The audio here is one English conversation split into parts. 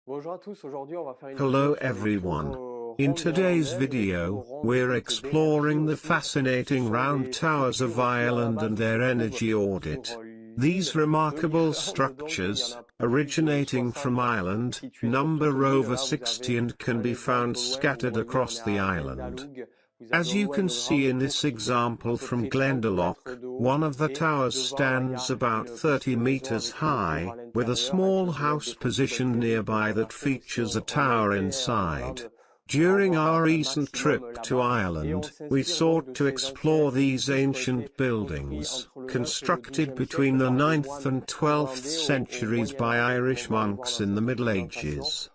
Hello everyone. In today's video, we're exploring the fascinating round towers of Ireland and their energy audit. These remarkable structures, originating from Ireland, number over 60 and can be found scattered across the island. As you can see in this example from Glendalough, one of the towers stands about 30 meters high, with a small house positioned nearby that features a tower inside. During our recent trip to Ireland, we sought to explore these ancient buildings, constructed between the 9th and 12th centuries by Irish monks in the Middle Ages.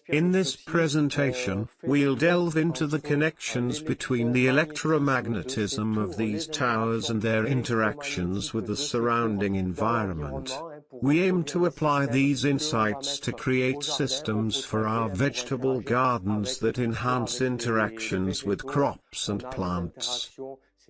In this presentation, we'll delve into the connections between the electromagnetism of these towers and their interactions with the surrounding environment. We aim to apply these insights to create systems for our vegetable gardens that enhance interactions with crops and plants.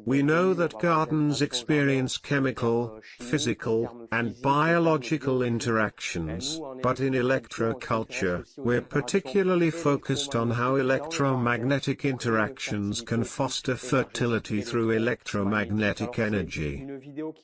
We know that gardens experience chemical, physical, and biological interactions, but in electroculture, we're particularly focused on how electromagnetic interactions can foster fertility through electromagnetic energy.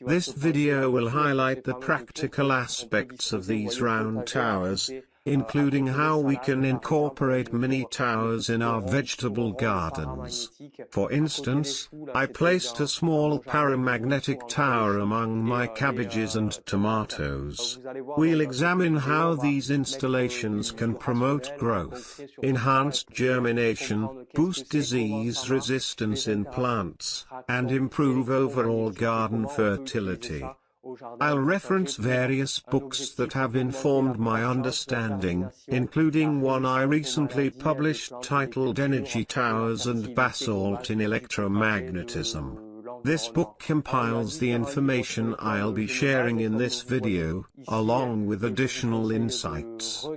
This video will highlight the practical aspects of these round towers, including how we can incorporate mini towers in our vegetable gardens. For instance, I placed a small paramagnetic tower among my cabbages and tomatoes. We'll examine how these installations can promote growth, enhance germination, boost disease resistance in plants, and improve overall garden fertility. I'll reference various books that have informed my understanding, including one I recently published titled Energy Towers and Basalt in Electromagnetism. This book compiles the information I'll be sharing in this video, along with additional insights.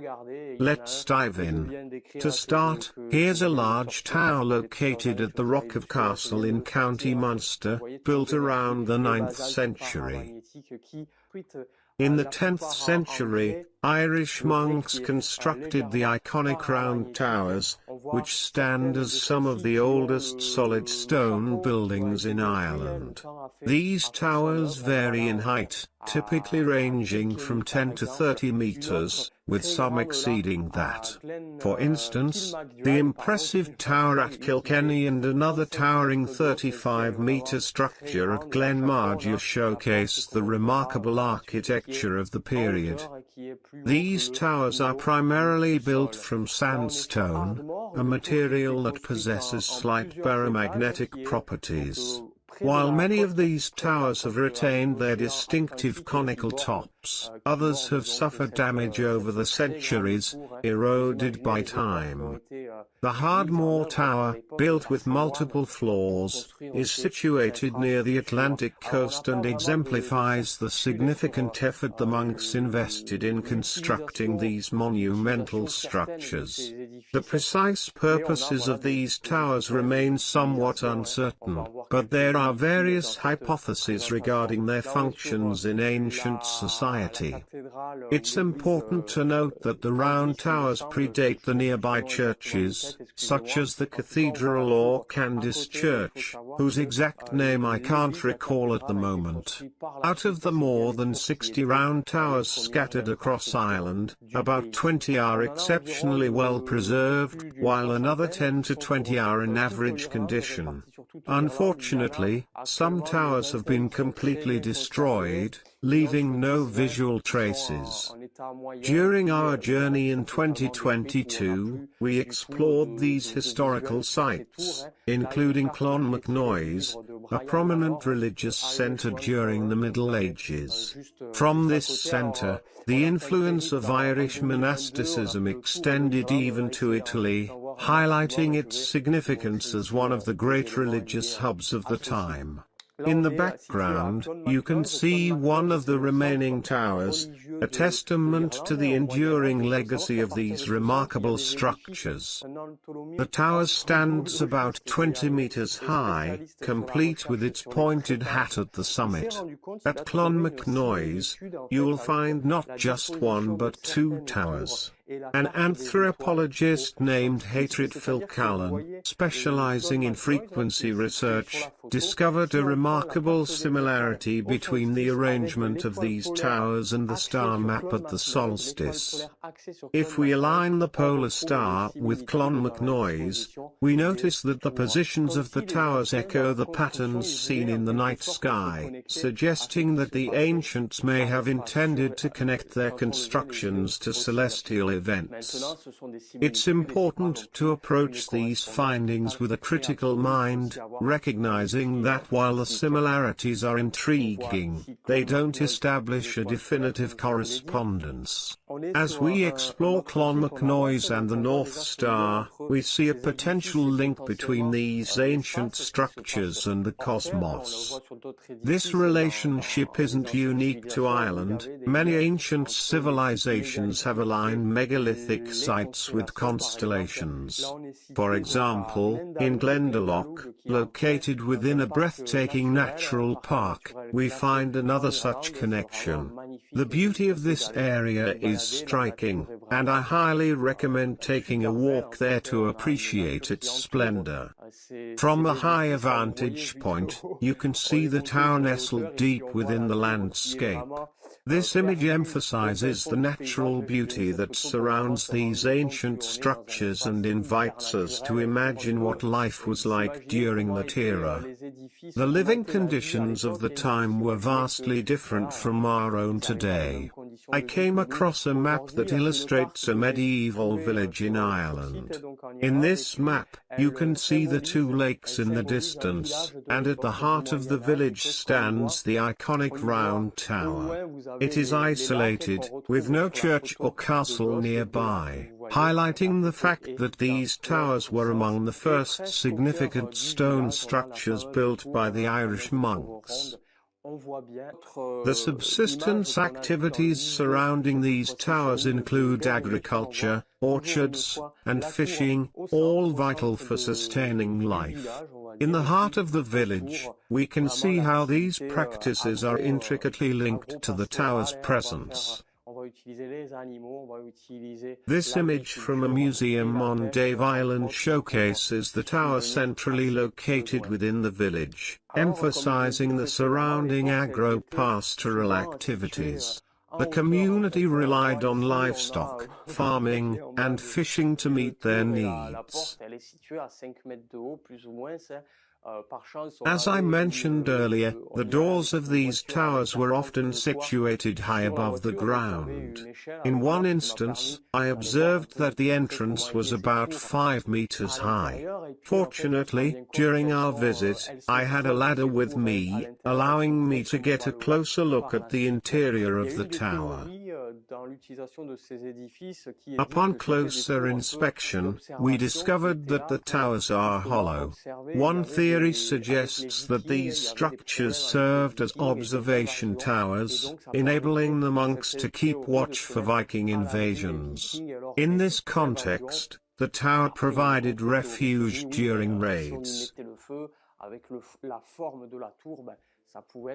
Let's dive in. To start, here's a large tower located at the Rock of Castle in County Munster, built around the 9th century. In the 10th century, Irish monks constructed the iconic round towers, which stand as some of the oldest solid stone buildings in Ireland. These towers vary in height, typically ranging from 10 to 30 meters, with some exceeding that. For instance, the impressive tower at Kilkenny and another towering 35-meter structure at Glenmargh showcase the remarkable architecture of the period. These towers are primarily built from sandstone, a material that possesses slight paramagnetic properties. While many of these towers have retained their distinctive conical tops, others have suffered damage over the centuries, eroded by time. The Hardmore Tower, built with multiple floors, is situated near the Atlantic coast and exemplifies the significant effort the monks invested in constructing these monumental structures. The precise purposes of these towers remain somewhat uncertain, but there are various hypotheses regarding their functions in ancient society. It's important to note that the round towers predate the nearby churches, such as the Cathedral or Candice Church, whose exact name I can't recall at the moment. Out of the more than 60 round towers scattered across Ireland, about 20 are exceptionally well preserved, while another 10 to 20 are in average condition. Unfortunately, some towers have been completely destroyed, leaving no visual traces. During our journey in 2022, we explored these historical sites, including Clonmacnoise, a prominent religious centre during the Middle Ages. From this centre, the influence of Irish monasticism extended even to Italy, highlighting its significance as one of the great religious hubs of the time. In the background, you can see one of the remaining towers, a testament to the enduring legacy of these remarkable structures. The tower stands about 20 meters high, complete with its pointed hat at the summit. At Clonmacnoise, you'll find not just one but two towers. An anthropologist named Hatred Philcallan, specializing in frequency research, discovered a remarkable similarity between the arrangement of these towers and the star map at the solstice. If we align the polar star with Clonmacnoise noise, we notice that the positions of the towers echo the patterns seen in the night sky, suggesting that the ancients may have intended to connect their constructions to celestial events. It's important to approach these findings with a critical mind, recognizing that while the similarities are intriguing, they don't establish a definitive correspondence. As we explore Clonmacnoise and the North Star, we see a potential link between these ancient structures and the cosmos. This relationship isn't unique to Ireland. Many ancient civilizations have aligned megalithic sites with constellations. For example, in Glendalough, located within a breathtaking natural park, we find another such connection. The beauty of this area is striking, and I highly recommend taking a walk there to appreciate its splendor. From a higher vantage point, you can see the tower nestled deep within the landscape. This image emphasizes the natural beauty that surrounds these ancient structures and invites us to imagine what life was like during that era. The living conditions of the time were vastly different from our own today. I came across a map that illustrates a medieval village in Ireland. In this map, you can see the two lakes in the distance, and at the heart of the village stands the iconic round tower. It is isolated, with no church or castle nearby, highlighting the fact that these towers were among the first significant stone structures built by the Irish monks. The subsistence activities surrounding these towers include agriculture, orchards, and fishing, all vital for sustaining life. In the heart of the village, we can see how these practices are intricately linked to the tower's presence. This image from a museum on Dave Island showcases the tower centrally located within the village, emphasizing the surrounding agro-pastoral activities. The community relied on livestock, farming, and fishing to meet their needs. As I mentioned earlier, the doors of these towers were often situated high above the ground. In one instance, I observed that the entrance was about 5 meters high. Fortunately, during our visit, I had a ladder with me, allowing me to get a closer look at the interior of the tower. Upon closer inspection, we discovered that the towers are hollow. One theory suggests that these structures served as observation towers, enabling the monks to keep watch for Viking invasions. In this context, the tower provided refuge during raids.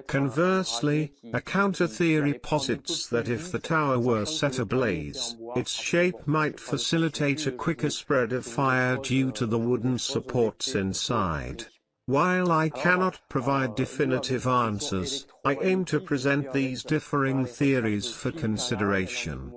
Conversely, a counter-theory posits that if the tower were set ablaze, its shape might facilitate a quicker spread of fire due to the wooden supports inside. While I cannot provide definitive answers, I aim to present these differing theories for consideration.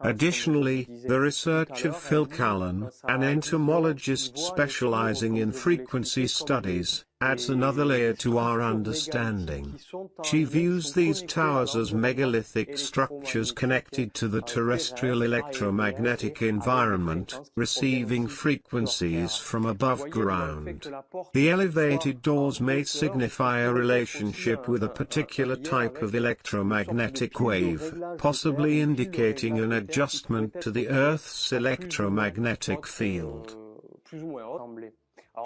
Additionally, the research of Philcallan, an entomologist specializing in frequency studies, adds another layer to our understanding. She views these towers as megalithic structures connected to the terrestrial electromagnetic environment, receiving frequencies from above ground. The elevated doors may signify a relationship with a particular type of electromagnetic wave, possibly indicating an adjustment to the Earth's electromagnetic field.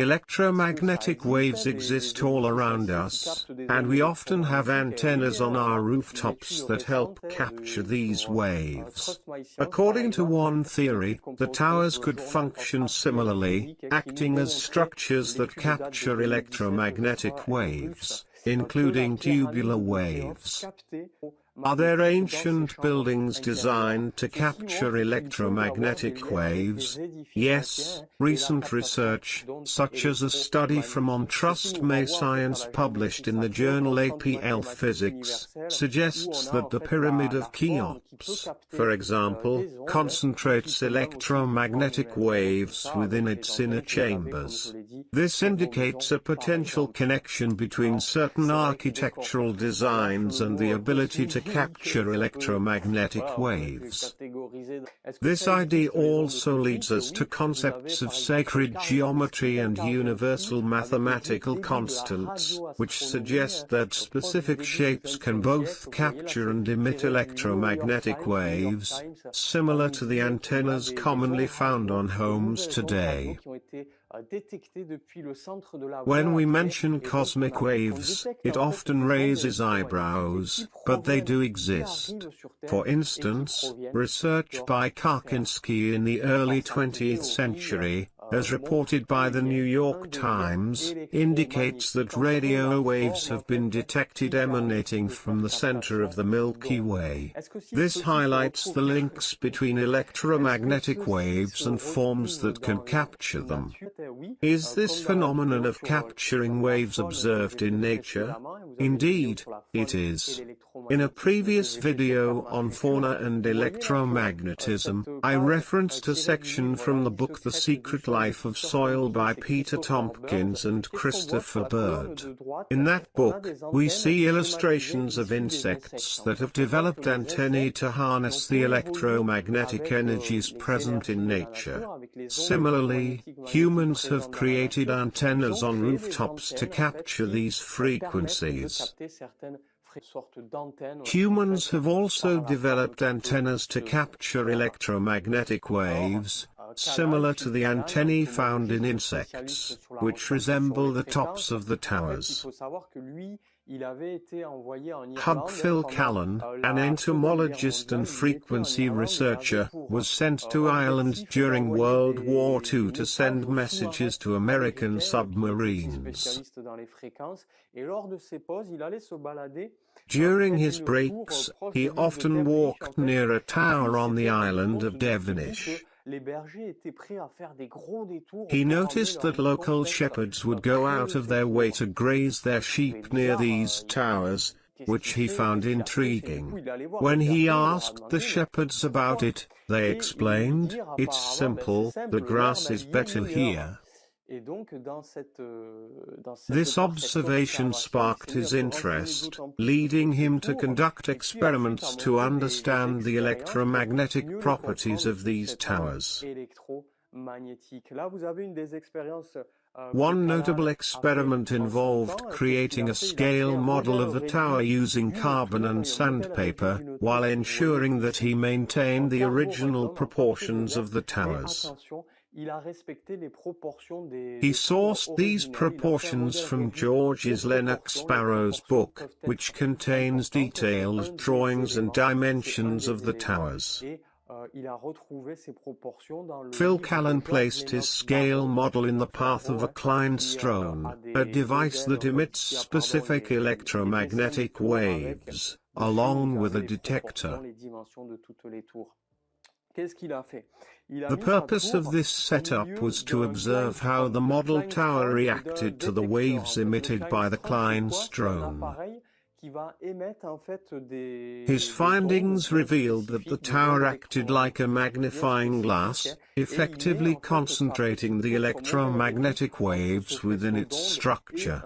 Electromagnetic waves exist all around us, and we often have antennas on our rooftops that help capture these waves. According to one theory, the towers could function similarly, acting as structures that capture electromagnetic waves, including tubular waves. Are there ancient buildings designed to capture electromagnetic waves? Yes, recent research, such as a study from Trust May Science published in the journal APL Physics, suggests that the pyramid of Cheops, for example, concentrates electromagnetic waves within its inner chambers. This indicates a potential connection between certain architectural designs and the ability to capture electromagnetic waves. This idea also leads us to concepts of sacred geometry and universal mathematical constants, which suggest that specific shapes can both capture and emit electromagnetic waves, similar to the antennas commonly found on homes today. When we mention cosmic waves, it often raises eyebrows, but they do exist. For instance, research by Karkinski in the early 20th century, as reported by the New York Times, indicates that radio waves have been detected emanating from the center of the Milky Way. This highlights the links between electromagnetic waves and forms that can capture them. Is this phenomenon of capturing waves observed in nature? Indeed, it is. In a previous video on fauna and electromagnetism, I referenced a section from the book The Secret Life of Soil by Peter Tompkins and Christopher Bird. In that book, we see illustrations of insects that have developed antennae to harness the electromagnetic energies present in nature. Similarly, humans have created antennas on rooftops to capture these frequencies. Humans have also developed antennas to capture electromagnetic waves, similar to the antennae found in insects, which resemble the tops of the towers. Phil Callan, an entomologist and frequency researcher, was sent to Ireland during World War II to send messages to American submarines. During his breaks, he often walked near a tower on the island of Devonish. He noticed that local shepherds would go out of their way to graze their sheep near these towers, which he found intriguing. When he asked the shepherds about it, they explained, "It's simple, the grass is better here." This observation sparked his interest, leading him to conduct experiments to understand the electromagnetic properties of these towers. One notable experiment involved creating a scale model of the tower using carbon and sandpaper, while ensuring that he maintained the original proportions of the towers. He sourced these proportions from George's Lennox Sparrow's book, which contains detailed drawings and dimensions of the towers. Phil Callan placed his scale model in the path of a kleinstrone, a device that emits specific electromagnetic waves, along with a detector. The purpose of this setup was to observe how the model tower reacted to the waves emitted by the kleinstrone. His findings revealed that the tower acted like a magnifying glass, effectively concentrating the electromagnetic waves within its structure.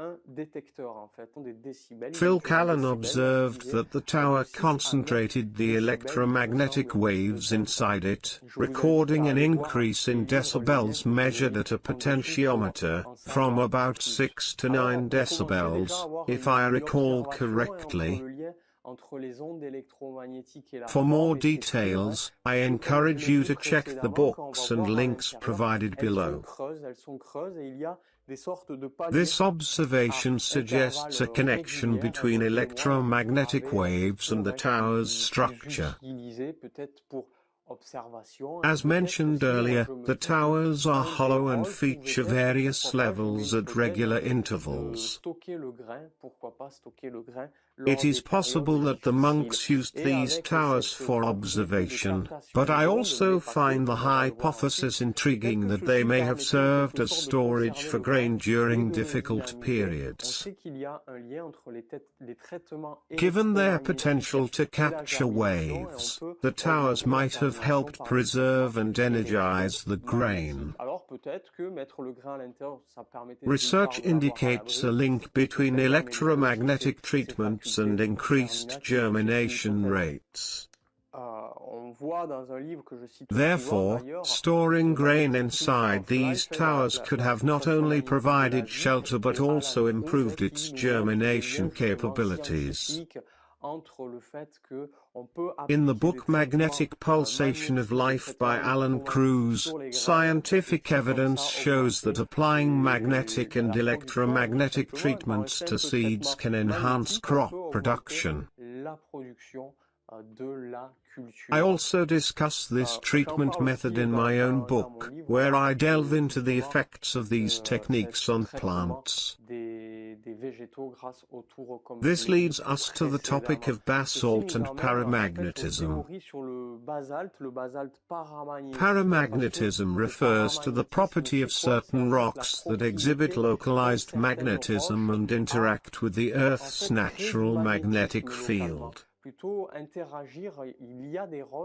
Phil Callan observed that the tower concentrated the electromagnetic waves inside it, recording an increase in decibels measured at a potentiometer, from about 6 to 9 decibels, if I recall correctly. For more details, I encourage you to check the books and links provided below. This observation suggests a connection between electromagnetic waves and the tower's structure. As mentioned earlier, the towers are hollow and feature various levels at regular intervals. It is possible that the monks used these towers for observation, but I also find the hypothesis intriguing that they may have served as storage for grain during difficult periods. Given their potential to capture waves, the towers might have helped preserve and energize the grain. Research indicates a link between electromagnetic treatments and increased germination rates. Therefore, storing grain inside these towers could have not only provided shelter but also improved its germination capabilities. In the book Magnetic Pulsation of Life by Alan Cruz, scientific evidence shows that applying magnetic and electromagnetic treatments to seeds can enhance crop production. I also discuss this treatment method in my own book, where I delve into the effects of these techniques on plants. This leads us to the topic of basalt and paramagnetism. Paramagnetism refers to the property of certain rocks that exhibit localized magnetism and interact with the Earth's natural magnetic field.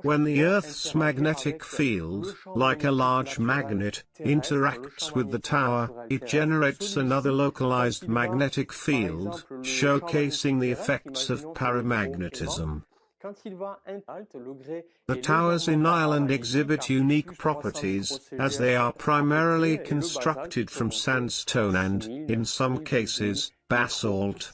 When the Earth's magnetic field, like a large magnet, interacts with the tower, it generates another localized magnetic field, showcasing the effects of paramagnetism. The towers in Ireland exhibit unique properties, as they are primarily constructed from sandstone and, in some cases, basalt.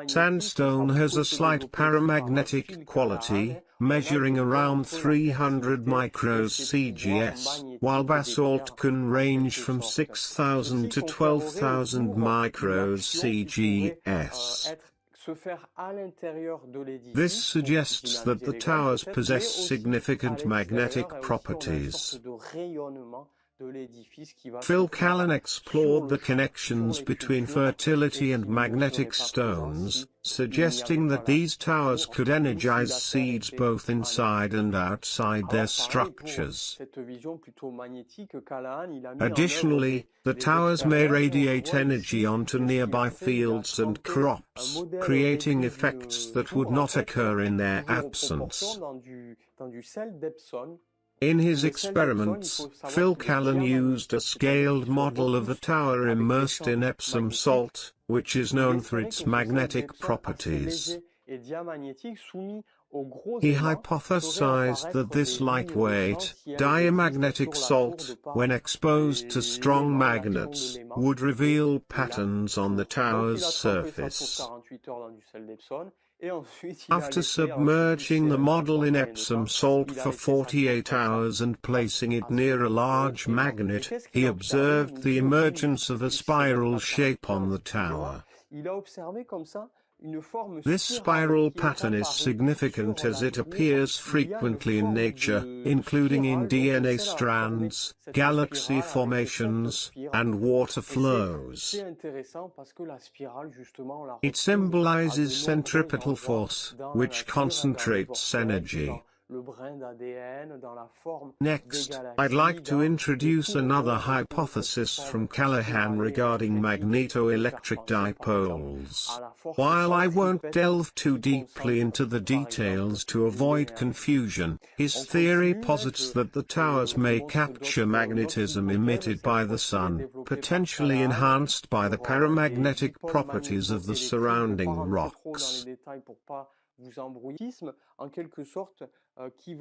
Sandstone has a slight paramagnetic quality, measuring around 300 micros CGS, while basalt can range from 6,000 to 12,000 micros CGS. This suggests that the towers possess significant magnetic properties. Phil Callan explored the connections between fertility and magnetic stones, suggesting that these towers could energize seeds both inside and outside their structures. Additionally, the towers may radiate energy onto nearby fields and crops, creating effects that would not occur in their absence. In his experiments, Phil Callan used a scaled model of the tower immersed in Epsom salt, which is known for its magnetic properties. He hypothesized that this lightweight, diamagnetic salt, when exposed to strong magnets, would reveal patterns on the tower's surface. After submerging the model in Epsom salt for 48 hours and placing it near a large magnet, he observed the emergence of a spiral shape on the tower. This spiral pattern is significant as it appears frequently in nature, including in DNA strands, galaxy formations, and water flows. It symbolizes centripetal force, which concentrates energy. Next, I'd like to introduce another hypothesis from Callahan regarding magnetoelectric dipoles. While I won't delve too deeply into the details to avoid confusion, his theory posits that the towers may capture magnetism emitted by the sun, potentially enhanced by the paramagnetic properties of the surrounding rocks.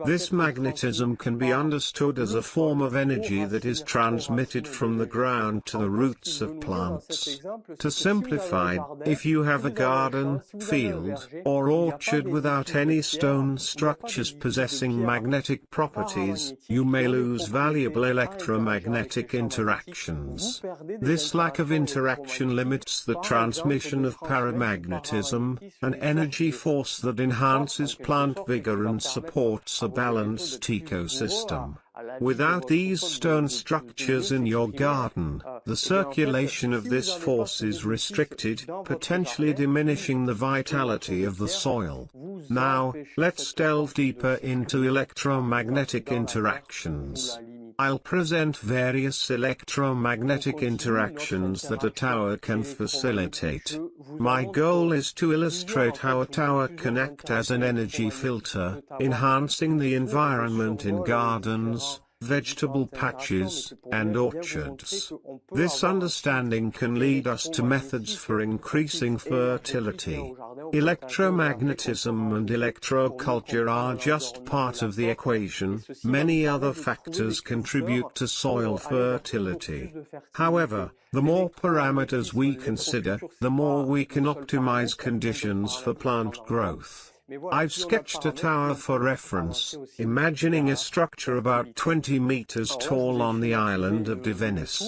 This magnetism can be understood as a form of energy that is transmitted from the ground to the roots of plants. To simplify, if you have a garden, field, or orchard without any stone structures possessing magnetic properties, you may lose valuable electromagnetic interactions. This lack of interaction limits the transmission of paramagnetism, an energy force that enhances plant vigor and supports supports a balanced ecosystem. Without these stone structures in your garden, the circulation of this force is restricted, potentially diminishing the vitality of the soil. Now, let's delve deeper into electromagnetic interactions. I'll present various electromagnetic interactions that a tower can facilitate. My goal is to illustrate how a tower can act as an energy filter, enhancing the environment in gardens, vegetable patches, and orchards. This understanding can lead us to methods for increasing fertility. Electromagnetism and electroculture are just part of the equation. Many other factors contribute to soil fertility. However, the more parameters we consider, the more we can optimize conditions for plant growth. I've sketched a tower for reference, imagining a structure about 20 meters tall on the island of Venice.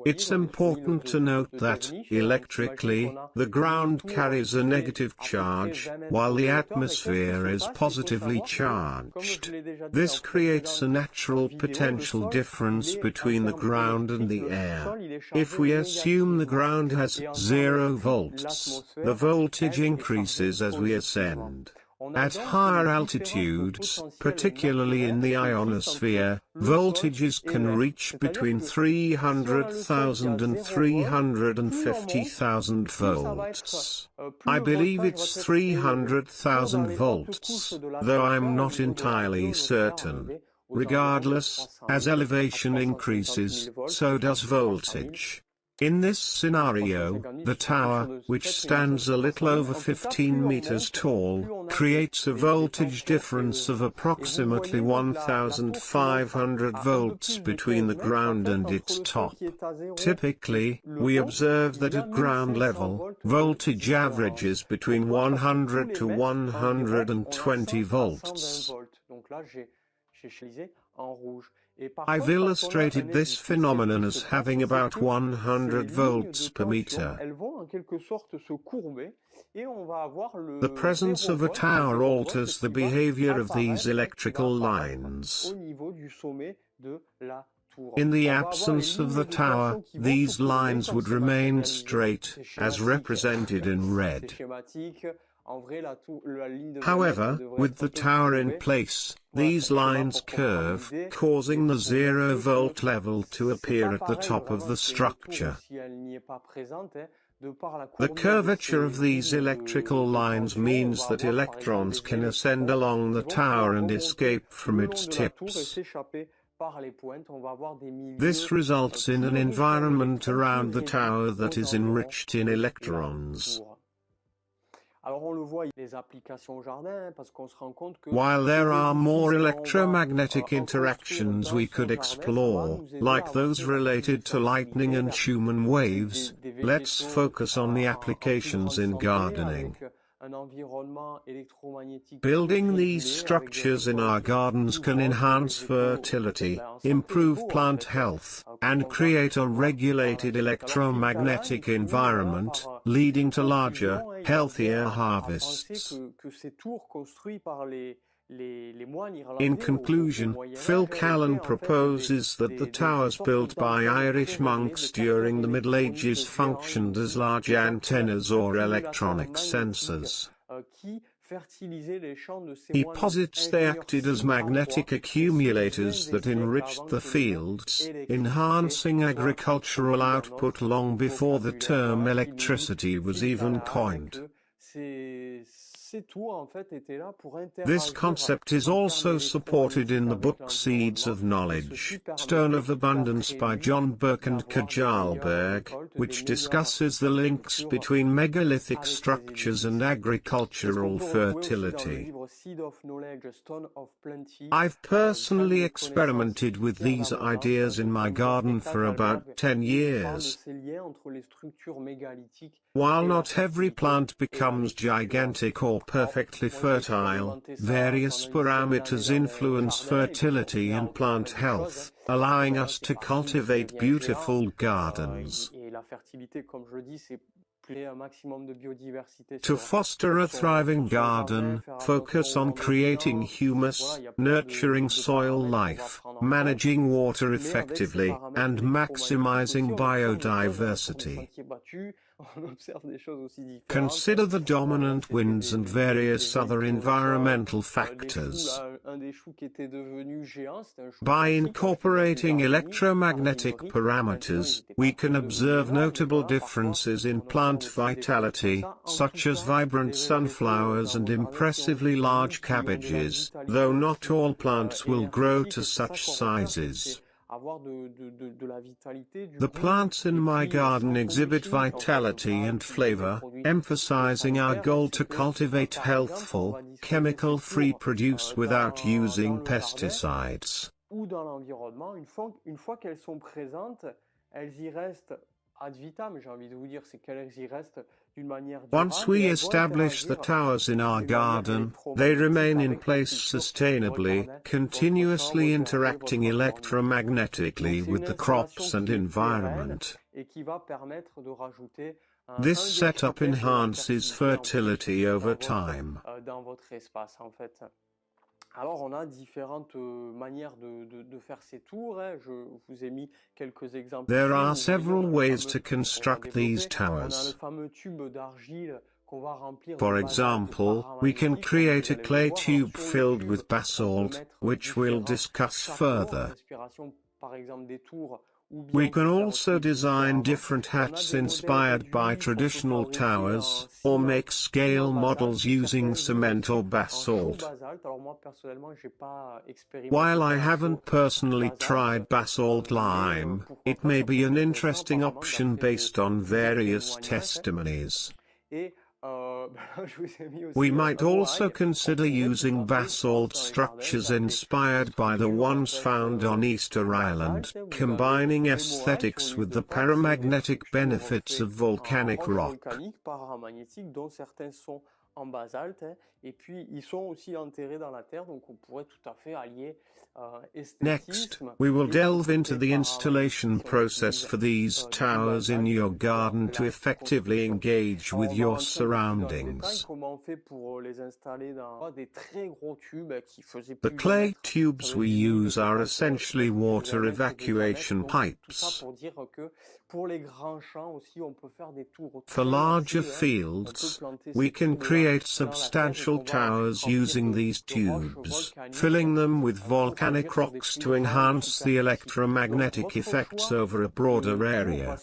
It's important to note that, electrically, the ground carries a negative charge, while the atmosphere is positively charged. This creates a natural potential difference between the ground and the air. If we assume the ground has 0 volts, the voltage increases as we ascend. At higher altitudes, particularly in the ionosphere, voltages can reach between 300,000 and 350,000 volts. I believe it's 300,000 volts, though I'm not entirely certain. Regardless, as elevation increases, so does voltage. In this scenario, the tower, which stands a little over 15 meters tall, creates a voltage difference of approximately 1,500 volts between the ground and its top. Typically, we observe that at ground level, voltage averages between 100 to 120 volts. I've illustrated this phenomenon as having about 100 volts per meter. The presence of a tower alters the behavior of these electrical lines. In the absence of the tower, these lines would remain straight, as represented in red. However, with the tower in place, these lines curve, causing the 0 volt level to appear at the top of the structure. The curvature of these electrical lines means that electrons can ascend along the tower and escape from its tips. This results in an environment around the tower that is enriched in electrons. While there are more electromagnetic interactions we could explore, like those related to lightning and Schumann waves, let's focus on the applications in gardening. Building these structures in our gardens can enhance fertility, improve plant health, and create a regulated electromagnetic environment, leading to larger, healthier harvests. In conclusion, Phil Callan proposes that the towers built by Irish monks during the Middle Ages functioned as large antennas or electronic sensors. He posits they acted as magnetic accumulators that enriched the fields, enhancing agricultural output long before the term electricity was even coined. This concept is also supported in the book Seeds of Knowledge, Stone of Abundance by John Burke and Kjalberg, which discusses the links between megalithic structures and agricultural fertility. I've personally experimented with these ideas in my garden for about 10 years. While not every plant becomes gigantic or perfectly fertile, various parameters influence fertility and plant health, allowing us to cultivate beautiful gardens. To foster a thriving garden, focus on creating humus, nurturing soil life, managing water effectively, and maximizing biodiversity. Consider the dominant winds and various other environmental factors. By incorporating electromagnetic parameters, we can observe notable differences in plant vitality, such as vibrant sunflowers and impressively large cabbages, though not all plants will grow to such sizes. The plants in my garden exhibit vitality and flavor, emphasizing our goal to cultivate healthful, chemical-free produce without using pesticides. Once we establish the towers in our garden, they remain in place sustainably, continuously interacting electromagnetically with the crops and environment. This setup enhances fertility over time. Alors on a différentes manières de faire ces tours, je vous ai mis quelques exemples. There are several ways to construct these towers. For example, we can create a clay tube filled with basalt, which we'll discuss further. We can also design different hats inspired by traditional towers, or make scale models using cement or basalt. While I haven't personally tried basalt lime, it may be an interesting option based on various testimonies. We might also consider using basalt structures inspired by the ones found on Easter Island, combining aesthetics with the paramagnetic benefits of volcanic rock. En basalte, et puis ils sont aussi enterrés dans la terre, donc on pourrait tout à fait allier Next, we will delve into the installation process for these towers in your garden to effectively engage with your surroundings. The clay tubes we use are essentially water evacuation pipes. For larger fields, we can create substantial towers using these tubes, filling them with volcanic rocks to enhance the electromagnetic effects over a broader area.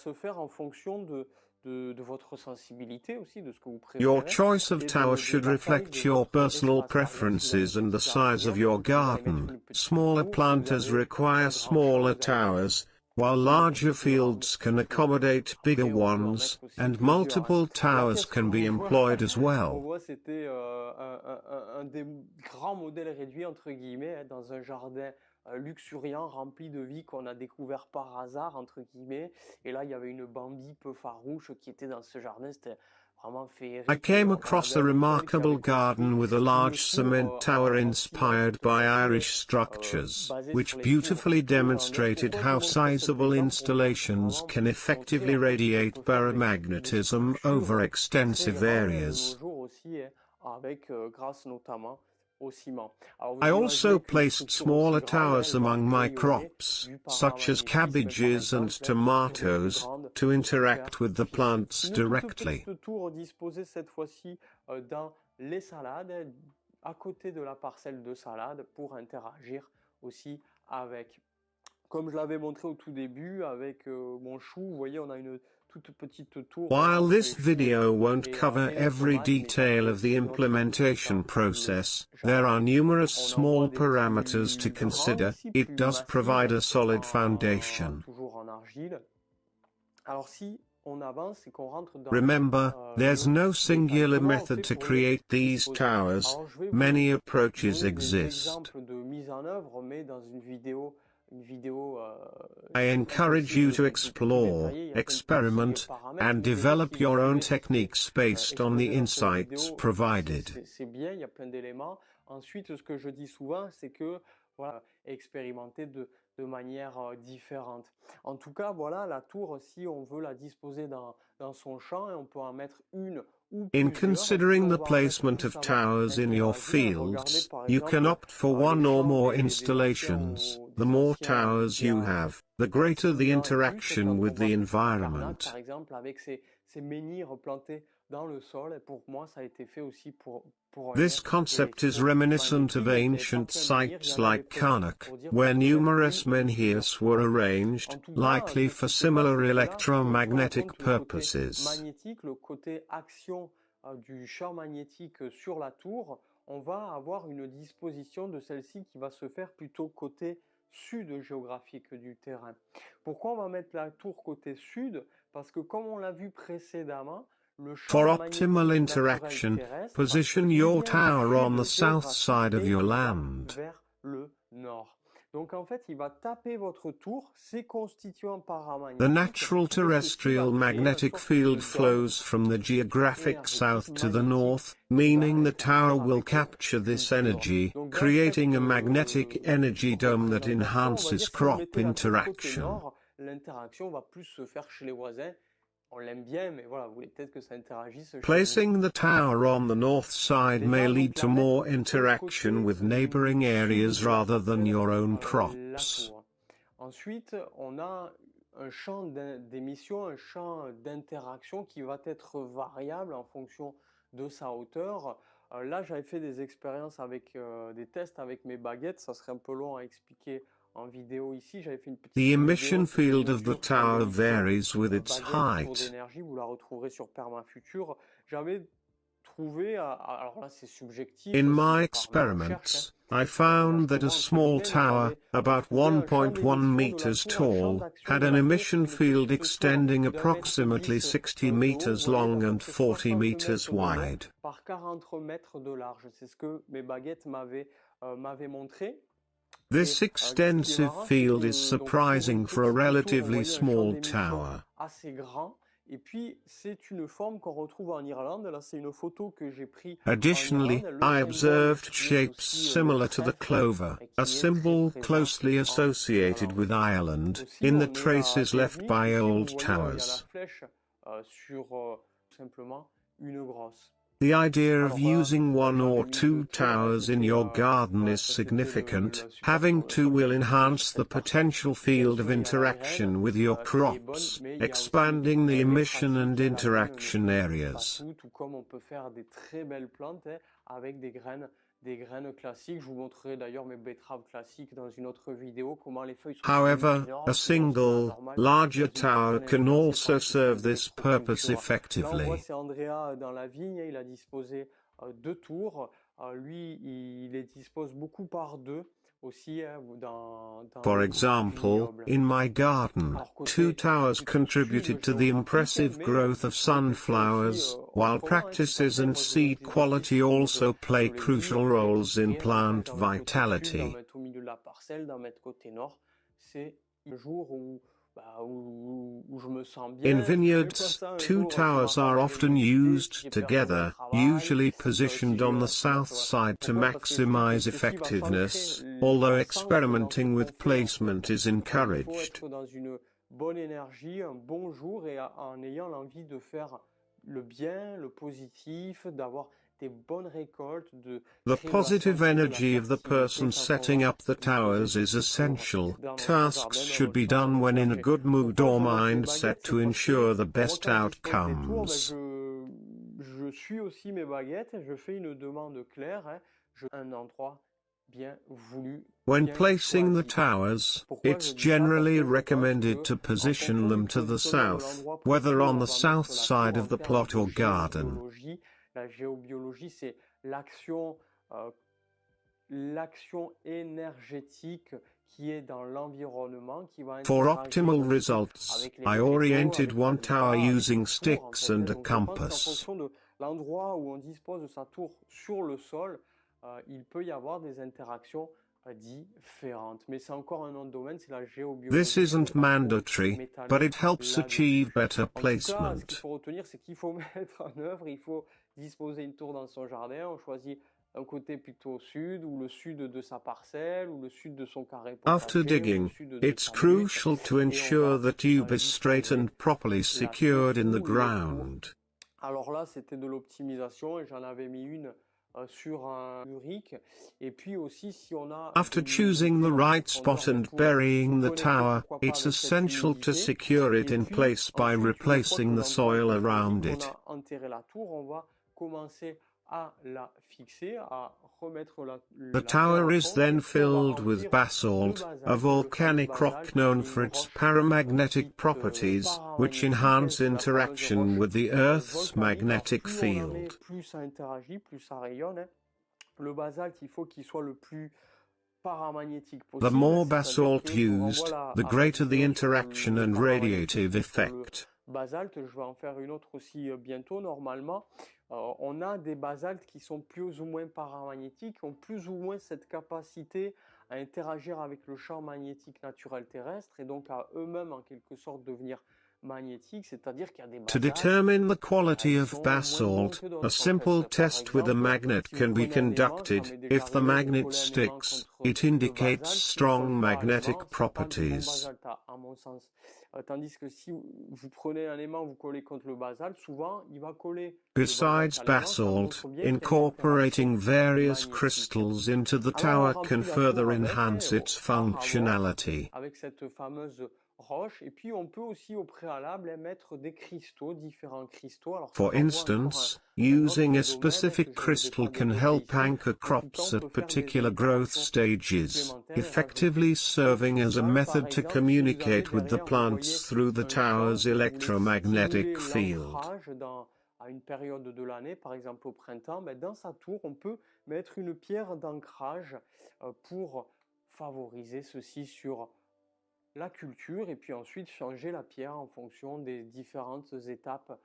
Your choice of tower should reflect your personal preferences and the size of your garden. Smaller planters require smaller towers, while larger fields can accommodate bigger ones, and multiple towers can be employed as well. C'était un des grands modèles réduits entre guillemets dans un jardin luxuriant, rempli de vie qu'on a découvert par hasard entre guillemets. Et là, il y avait une bambi peu farouche qui était dans ce jardin. C'était I came across a remarkable garden with a large cement tower inspired by Irish structures, which beautifully demonstrated how sizable installations can effectively radiate paramagnetism over extensive areas. I also placed smaller towers among my crops, such as cabbages and tomatoes, to interact with the plants directly. Comme je l'avais montré au tout début avec mon chou, vous voyez, on a une toute petite tour. While this video won't cover every detail of the implementation process, there are numerous small parameters to consider. It does provide a solid foundation. Remember, there's no singular method to create these towers. Many approaches exist. I encourage you to explore, experiment, and develop your own techniques based on the insights provided. C'est bien, il y a plein d'éléments. Ensuite, ce que je dis souvent, c'est que voilà, expérimenter de manière différente. En tout cas, voilà, la tour, si on veut la disposer dans dans son champ et on peut en mettre une ou In plusieurs. considering On the va en mettre placement plus, of ça va towers in your interagir. Regardez fields, par you can exemple opt for les one or champs more des installations. anciens, The more towers you have, the greater the interaction with the Carnac, environment. par exemple, avec ces menhirs plantés dans le sol. Et pour moi, ça a été fait aussi pour un This lien concept is reminiscent of ancient sites like Karnak, where numerous menhirs were arranged, likely for similar electromagnetic purposes. Magnétique, le côté action du champ magnétique sur la tour, on va avoir une disposition de celle-ci qui va se faire plutôt côté sud géographique du terrain. Pourquoi on va mettre la tour côté sud? Parce que comme on l'a vu précédemment, le champ For optimal interaction, position your tower on the south side of your land. Vers le nord. Donc en fait, il va taper votre tour, ses constituants paramagnétiques. The natural terrestrial magnetic field flows from the geographic south to the north, meaning the tower will capture this energy, creating a magnetic energy dome that enhances crop interaction. L'interaction va plus se faire chez les voisins. On l'aime bien, mais voilà, vous voulez peut-être que ça interagisse. Placing the tower on the north side may lead to more interaction with neighboring areas rather than your own crops. Ensuite, on a un champ d'émission, un champ d'interaction qui va être variable en fonction de sa hauteur. Là, j'avais fait des expériences avec des tests avec mes baguettes, ça serait un peu long à expliquer en vidéo ici. J'avais fait une petite The emission vidéo, field of the tower varies with its height. d'énergie, vous la retrouverez sur Perma Future. J'avais trouvé, alors là c'est subjectif. In my par experiments, I found that a small tower, about 1.1 meters tall, had an emission field extending approximately 60 meters long and 40 meters wide. Par 40 mètres de large, c'est ce que mes baguettes m'avaient montré. This extensive field is surprising for a relatively small tower. Assez grand. Et puis, c'est une forme qu'on retrouve en Irlande. Là, c'est une photo que j'ai prise. Additionally, I observed shapes similar to the clover, a symbol closely associated with Ireland, in the traces left by old towers. The idea of using one or two towers in your garden is significant. Having two will enhance the potential field of interaction with your crops, expanding the emission and interaction areas. Tout comme on peut faire des très belles plantes avec des graines classiques. Je vous montrerai d'ailleurs mes betteraves classiques dans une autre vidéo, comment les feuilles sont. However, a single, larger tower can also serve this purpose effectively. Là, on voit c'est Andrea dans la vigne, il a disposé deux tours. Lui, il les dispose beaucoup par deux. Aussi, For example, in my garden, two towers contributed to the impressive growth of sunflowers, while practices and seed quality also play crucial roles in plant vitality. Au milieu de la parcelle, dans notre côté nord, c'est le jour où je me sens bien. In vineyards, two towers are often used together, usually positioned on the south side to maximize effectiveness, although experimenting with placement is encouraged. Dans une bonne énergie, un bon jour et en ayant l'envie de faire le bien, le positif, d'avoir des bonnes récoltes. The positive energy of the person setting up the towers is essential. Tasks should be done when in a good mood or mindset to ensure the best outcomes. Je suis aussi mes baguettes, je fais une demande claire, un endroit bien voulu. When placing the towers, it's generally recommended to position them to the south, whether on the south side of the plot or garden. La géobiologie, c'est l'action énergétique qui est dans l'environnement, qui va. For optimal results, I oriented one tower using sticks and a compass. En fonction de l'endroit où on dispose de sa tour sur le sol, il peut y avoir des interactions différentes. Mais c'est encore un autre domaine, c'est la géobiologie. This isn't mandatory, but it helps achieve better placement. Ce qu'il faut retenir, c'est qu'il faut mettre en œuvre, il faut disposer une tour dans son jardin, on choisit un côté plutôt au sud, ou le sud de sa parcelle, ou le sud de son carré After potager, ou le digging, sud de it's sa butte, crucial to et on ensure va the tube is straight disposer and properly la secured in the tour ou les tours. ground. Alors là, c'était de l'optimisation, et j'en avais mis une sur un muric. Et puis aussi, si on a After de choosing the l'humidité en right profondeur, spot ben, and pour burying se the connecter, tower, pourquoi pas, it's avec cette essential to humidité. secure it Et in puis place by ensuite, une fois que replacing the l'endroit soil est choisi, around qu'on it. a enterré la tour, on va commencer à la fixer, à remettre The la pierre tower au is fond, then et puis on va filled with remplir de basalt, a basalte, le fameux volcanic rock basalte, known qui est for une its roche paramagnetic dite properties, which paramagnétique, enhance c'est la fameuse interaction roche with the Earth's volcanique. Alors magnetic plus on en met, field. plus ça interagit, plus ça rayonne. Le basalte, il faut qu'il soit le plus paramagnétique The possible, more c'est-à-dire basalt que je vous renvoie used, là the à ma greater the vidéo sur interaction le and radiative paramagnétisme pour le effect. basalte. Je vais en faire une autre aussi bientôt normalement. On a des basaltes qui sont plus ou moins paramagnétiques, qui ont plus ou moins cette capacité à interagir avec le champ magnétique naturel terrestre, et donc à eux-mêmes en quelque sorte devenir magnétiques, c'est-à-dire qu'il y a des To basaltes determine the quality qui of sont moins bons basalt, que a d'autres en simple fait. Par test with a exemple, magnet si vous can be prenez un aimant, ça conducted. m'est déjà If the arrivé de magnet coller un aimant sticks, contre it le indicates basalte. S'il ne colle strong pas à l'aimant, magnetic c'est pas du bon properties. basalte à mon sens. Tandis que si vous prenez un aimant, vous collez contre le basalte, souvent il va coller le basalte Besides à l'aimant. Ça basalt, montre bien qu'il y a une incorporating interaction various magnétique. crystals into the Alors on tower remplit can la further tour avec, enhance its par avoir, functionality. avec cette fameuse roche. Et puis on peut aussi au préalable mettre des cristaux, différents cristaux. Alors ça For renvoie encore instance, un using autre a domaine specific que je ne vais crystal pas can développer help ici. anchor En tout cas, crops on at peut faire des particular growth interactions stages, supplémentaires et effectively rajouter serving au as a sous-sol. Par method to exemple, si vous avez communicate with the derrière, vous plants voyez through the un champ, tower's que vous voulez stimuler electromagnetic field. l'ancrage à une période de l'année, par exemple au printemps, ben dans sa tour, on peut mettre une pierre d'ancrage pour favoriser ceci sur la culture, et puis ensuite changer la pierre en fonction des différentes étapes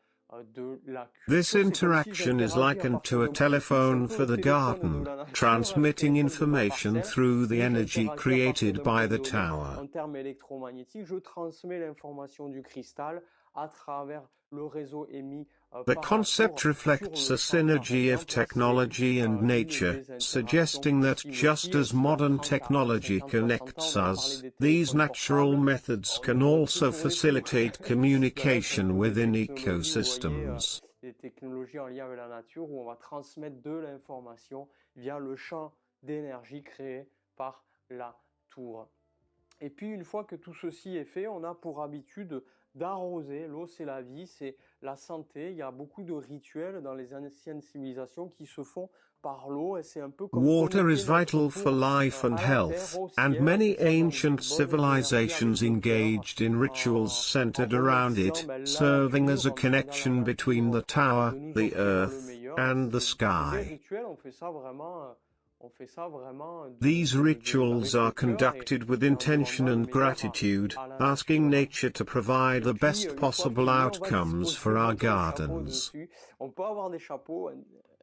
de la This culture. C'est comme si interaction is j'interagis à likened partir to a d'un point fixe, un telephone peu for le the téléphone de garden, la nature, le transmitting téléphone de ma information parcelle, through the où energy j'interagis à partir created d'un by point the donné tower. en termes électromagnétiques. Je transmets l'information du cristal à travers le réseau émis The par la concept tour sur reflects le a champ, par synergy of exemple. C'est technology and l'une nature, des interactions suggesting that possibles just aussi. as Si dans modern 30 à technology 50, 60 ans, connects on va parler us, des these téléphones natural portables, methods on can ne va plus also tourner tout. facilitate Ça va être communication plutôt des within technologies, vous voyez, ecosystems. des technologies en lien avec la nature, où on va transmettre de l'information via le champ d'énergie créé par la tour. Et puis une fois que tout ceci est fait, on a pour habitude d'arroser. L'eau, c'est la vie, c'est la santé. Il y a beaucoup de rituels dans les anciennes civilisations qui se font par l'eau, et c'est un peu comme Water connecter is notre vital for tour life and à la terre, health, au and ciel, many pour avoir de ancient bonnes énergies avec civilizations le cœur, engaged in rituals en centered around remerciant it, la serving as a nature, en demandant à la connection between the nature tower, de nous the offrir le earth, meilleur. and the C'est des sky. rituels, on fait ça vraiment These rituals are avec le cœur, conducted with et en intention demandant le and meilleur gratitude, à la asking nature. nature to provide Et the puis, best une fois possible fini, on va outcomes disposer for our notre chapeau gardens. dessus. On peut avoir des chapeaux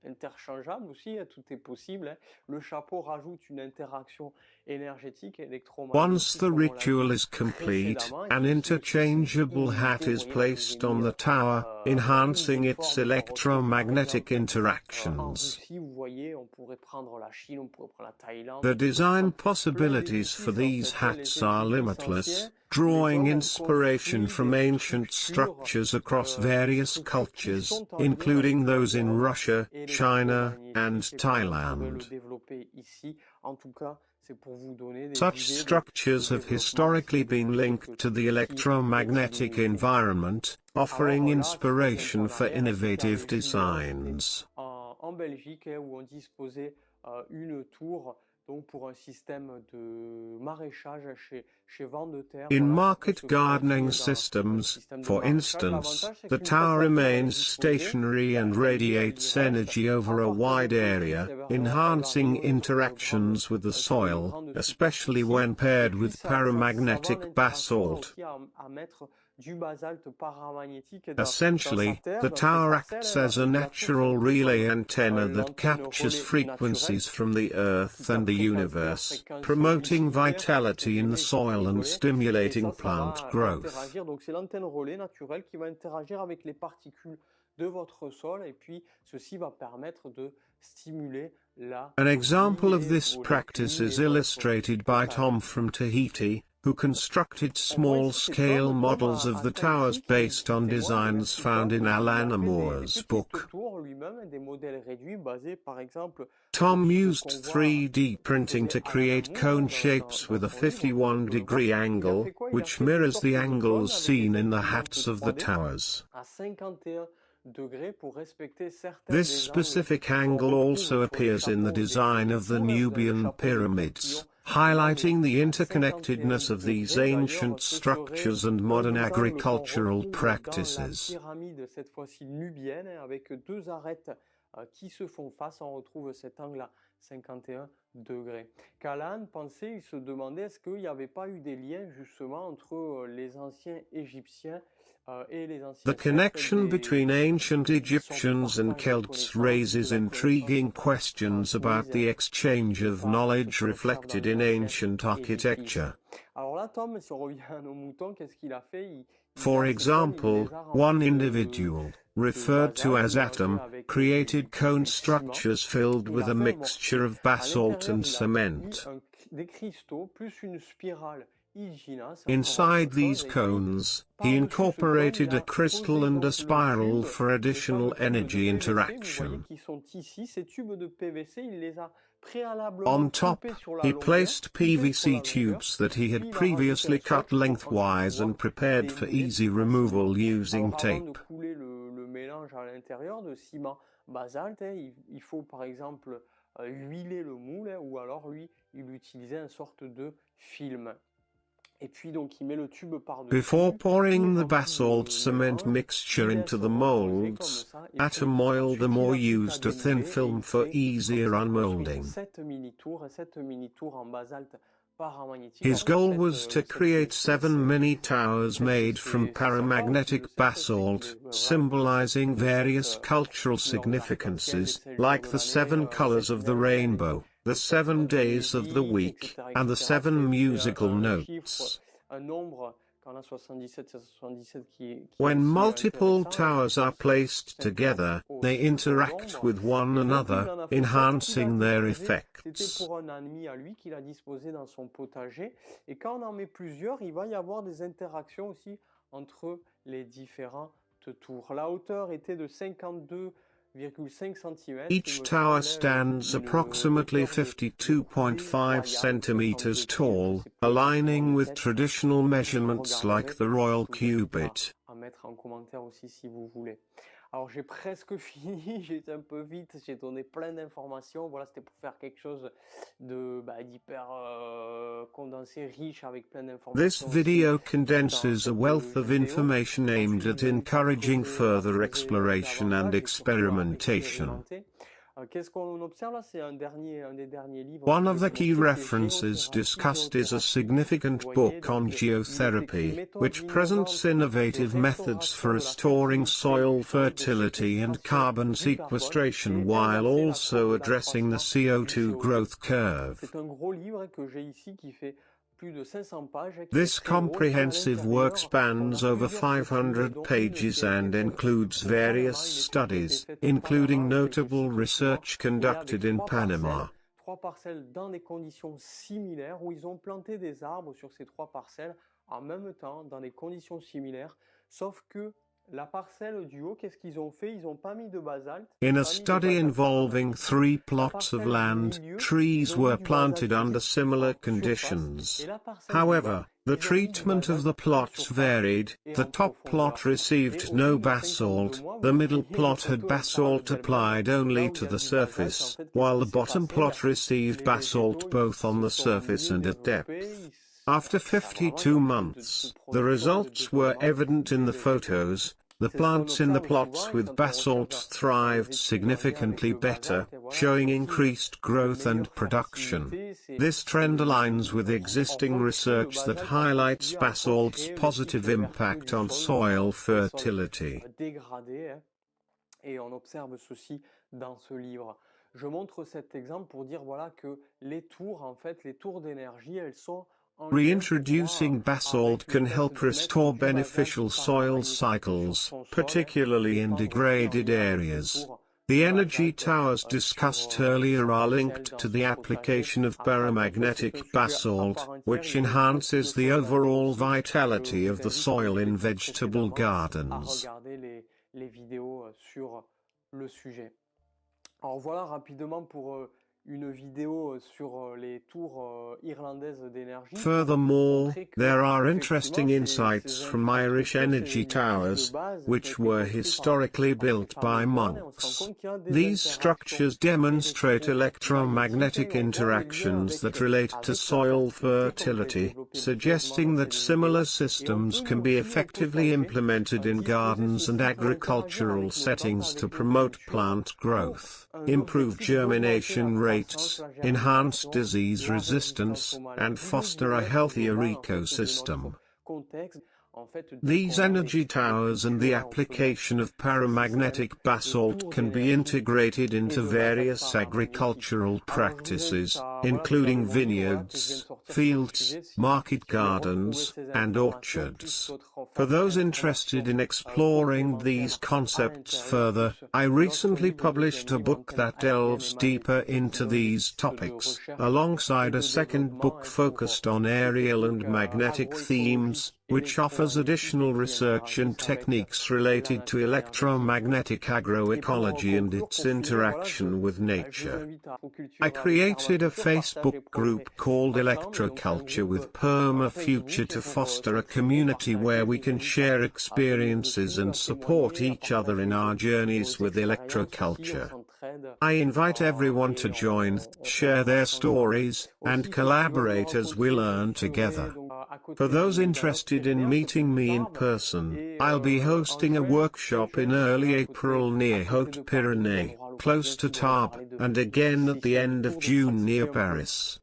interchangeables aussi, tout est possible. Le chapeau rajoute une interaction énergétique, électromagnétique, Once the comme on l'a ritual dit is complete, précédemment. Et an ceci est interchangeable illimité. hat Vous is voyez, là, je vous ai placed mis on the tower, une enhancing des its formes qu'on retrouve, par electromagnetic exemple, en interactions. Russie. Vous voyez, on pourrait prendre la Chine, on pourrait prendre la Thaïlande, The on pourrait design prendre plein possibilities for d'édifices, en these fait. Les hats are édifices anciens, limitless, les drawing hommes ont inspiration construit from des ancient structures across various qui cultures, sont en lien including avec those in l'environnement Russia, China, and électromagnétique, et comme on pourrait le Thailand. développer ici. En tout cas, c'est pour vous donner des Such idées de structures have développement historically et de been dire que linked to tout the ceci est electromagnetic illimité. environment, offering Alors là, ce qui est inspiration for intérieure, c'était innovative avec Julien, c'était designs. en Belgique, où on disposait une tour, donc pour un système de maraîchage chez vent de terre. In Voilà, market se gardening confier dans un systems, système de for maraîchage. instance, L'avantage, c'est the qu'une fois tower que la tour elle est remains disposée, stationary and elle radiates reste energy à over a partir wide d'un point area, fixe, elle va enhancing rayonner interactions with the sur une soil, grande especially superficie. when Et paired puis with ça vend paramagnetic l'interaction basalt. aussi à mettre du basalte paramagnétique dans sa Essentially, terre, the dans ses tower parcelles. acts Parce as a que la tour, c'est un natural peu relay comme antenna that l'antenne captures relais naturelle, frequencies from the earth qui and the capte la universe, fréquence promoting utilitaire, vitality in the entre guillemets, soil and rigoler, et stimulating ça plant va growth. interagir. Donc c'est l'antenne relais naturelle qui va interagir avec les particules de votre sol et puis ceci va permettre de stimuler la An example of photosynthèse this vos practice légumes is et votre illustrated by potager. Tom from Tahiti, who constructed On voit ici c'est small-scale Tom models of à the towers Tahiti qui based on témoigne, designs qui found in parle, il Alan a fait des Moore's petites book. tours lui-même, des modèles réduits basés par exemple sur Tom ce used qu'on voit 3D que printing faisait to Alan create Moore cone dans shapes with a son livre que vous pouvez voir. 51-degree Il a angle, fait quoi? Il a which fait des mirrors the sortes de cônes angles avec des seen in the imprimantes hats of the 3D towers. à 51 degrés pour respecter certains This des angles specific qu'on angle retrouve also sur les appears in the chapeaux design des of the tours. Vous avez le Nubian chapeau des tours qui pyramids, ont un angle highlighting the à 51 interconnectedness of these degrés. D'ailleurs, ancient ce serait structures and un modern des angles qu'on agricultural retrouve dans la practices. pyramide, cette fois-ci nubienne, avec deux arêtes qui se font face. On retrouve cet angle à 51 degrés. Qu'Alan pensait, il se demandait est-ce qu'il n'y avait pas eu des liens justement entre les anciens Égyptiens et les anciens The connection between ancient de son Egyptians and partage de Celts connaissances, de raises la connaissance intriguing questions about transmise the exchange de of par ce knowledge qu'on observe dans reflected les in anciens ancient édifices. architecture. Alors là, Tom, si on revient à nos moutons, qu'est-ce qu'il a fait? Il For a ces cônes, il example, les a one remplis individual, de referred to basalte, as mélangé Atom, avec created cone du ciment. structures filled Il with a a fait un mixture mortier. of À basalt l'intérieur, and il a mis cement. des cristaux plus une spirale Hygina, c'est encore autre Inside these chose. Et puis, cones, he par-dessus ce cône, il incorporated a a crystal posé and a donc le spiral tube, for le fameux additional tube de energy PVC. Vous voyez interaction. qu'ils sont ici. Ces tubes de PVC, il les a préalablement On top, coupés sur la he longueur, placed PVC longueur, tubes that he puis had il a rajouté un previously cut scotch pour ensuite lengthwise pouvoir and prepared les for mouler easy plus facilement. removal using Alors avant de tape. couler le mélange à l'intérieur de ciment basalte, il faut par exemple huiler le moule, ou alors lui, il utilisait une sorte de film. Et puis donc il met le tube par-dessus, Before pouring il the remplit basalt de cement mélange, mixture il into laisse the reposer comme molds, ça, et puis atom oil the ensuite il more n'a plus qu'à used a thin démouler, et film il for fait comme easier ça construire unmolding. cette mini-tour en basalte paramagnétique. His Alors goal was to create 7 mini towers made from c'est sympa aussi de paramagnetic cette, c'est qu'il basalt, voilà, symbolizing de cette various cultural lors d'arc-en-ciel des significances, 7 jours like de the l'année, 7 colors 7 of the neiges, rainbow, the les 7 7 days of the musiques, week, etc., and the etc. 7 musical un chiffre, notes. un nombre, quand on a 77, c'est 77 qui est When aussi multiple intéressant, towers are placed cette forme together, they ce interact nombre. with one Et donc il another, en a fait 7 qu'il a enhancing their disposé, c'était effects. pour un ami à lui qu'il a disposé dans son potager. Et quand on en met plusieurs, il va y avoir des interactions aussi entre les différentes tours. La hauteur était de 52,5 cm. Each tower stands approximately hauteur de 52.5 centimeters tall, aligning with traditional measurements like the royal cubit. À mettre en commentaire aussi si vous voulez. Alors j'ai presque fini, j'ai été un peu vite, j'ai donné plein d'informations. Voilà, c'était pour faire quelque chose de d'hyper condensé, riche, avec plein This d'informations. video condenses a wealth of information aimed at encouraging further exploration and experimentation. Qu'est-ce qu'on observe là? C'est un des derniers livres. One of the key references discussed is a significant book on geotherapy, which presents innovative methods for restoring soil fertility and carbon sequestration while also addressing the CO2 growth curve. C'est un gros livre que j'ai ici qui fait plus de 500 pages. This comprehensive work spans over 500 pages and includes various studies, including notable research conducted in Panama. 3 parcelles dans des conditions similaires où ils ont planté des arbres sur ces 3 parcelles en même temps dans des conditions similaires, sauf que la parcelle du haut, qu'est-ce qu'ils ont fait? Ils n'ont pas mis de basalte. In a study involving 3 plots of land, trees were planted under similar conditions. However, the treatment of the plots varied. The top plot received no basalt, the middle plot had basalt applied only to the surface, while the bottom plot received basalt both on the surface and at depth. After 52 months, the results were evident in the photos. The plants in the plots with basalt thrived significantly better, showing increased growth and production. This trend aligns with existing research that highlights basalt's positive impact on soil fertility. Et on observe ceci dans ce livre. Je montre cet exemple pour dire voilà que les tours, en fait, les tours d'énergie, elles sont Reintroducing basalt can help restore beneficial soil cycles, particularly in degraded areas. The energy towers discussed earlier are linked to the application of paramagnetic basalt, which enhances the overall vitality of the soil in vegetable gardens. Alors voilà rapidement pour une vidéo sur les tours irlandaises d'énergie. Furthermore, there are interesting insights from Irish energy towers, which were historically built by monks. These structures demonstrate electromagnetic interactions that relate to soil fertility, suggesting that similar systems can be effectively implemented in gardens and agricultural settings to promote plant growth, improve germination rates, enhance disease resistance, and foster a healthier ecosystem. These energy towers and the application of paramagnetic basalt can be integrated into various agricultural practices, including vineyards, fields, market gardens, and orchards. For those interested in exploring these concepts further, I recently published a book that delves deeper into these topics, alongside a second book focused on aerial and magnetic themes, which offers additional research and techniques related to electromagnetic agroecology and its interaction with nature. I created a Facebook group called Electroculture with Perma Future to foster a community where we can share experiences and support each other in our journeys with electroculture. I invite everyone to join, share their stories, and collaborate as we learn together. For those interested in meeting me in person, I'll be hosting a workshop in early April near Haute-Pyrénées, close to Tarbes, and again at the end of June near Paris.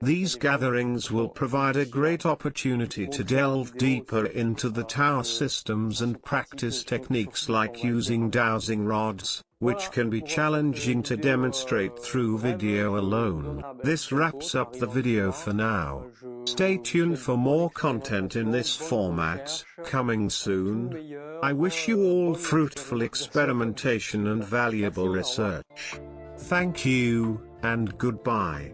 These gatherings will provide a great opportunity to delve deeper into the tower systems and practice techniques like using dowsing rods, which can be challenging to demonstrate through video alone. This wraps up the video for now. Stay tuned for more content in this format, coming soon. I wish you all fruitful experimentation and valuable research. Thank you, and goodbye.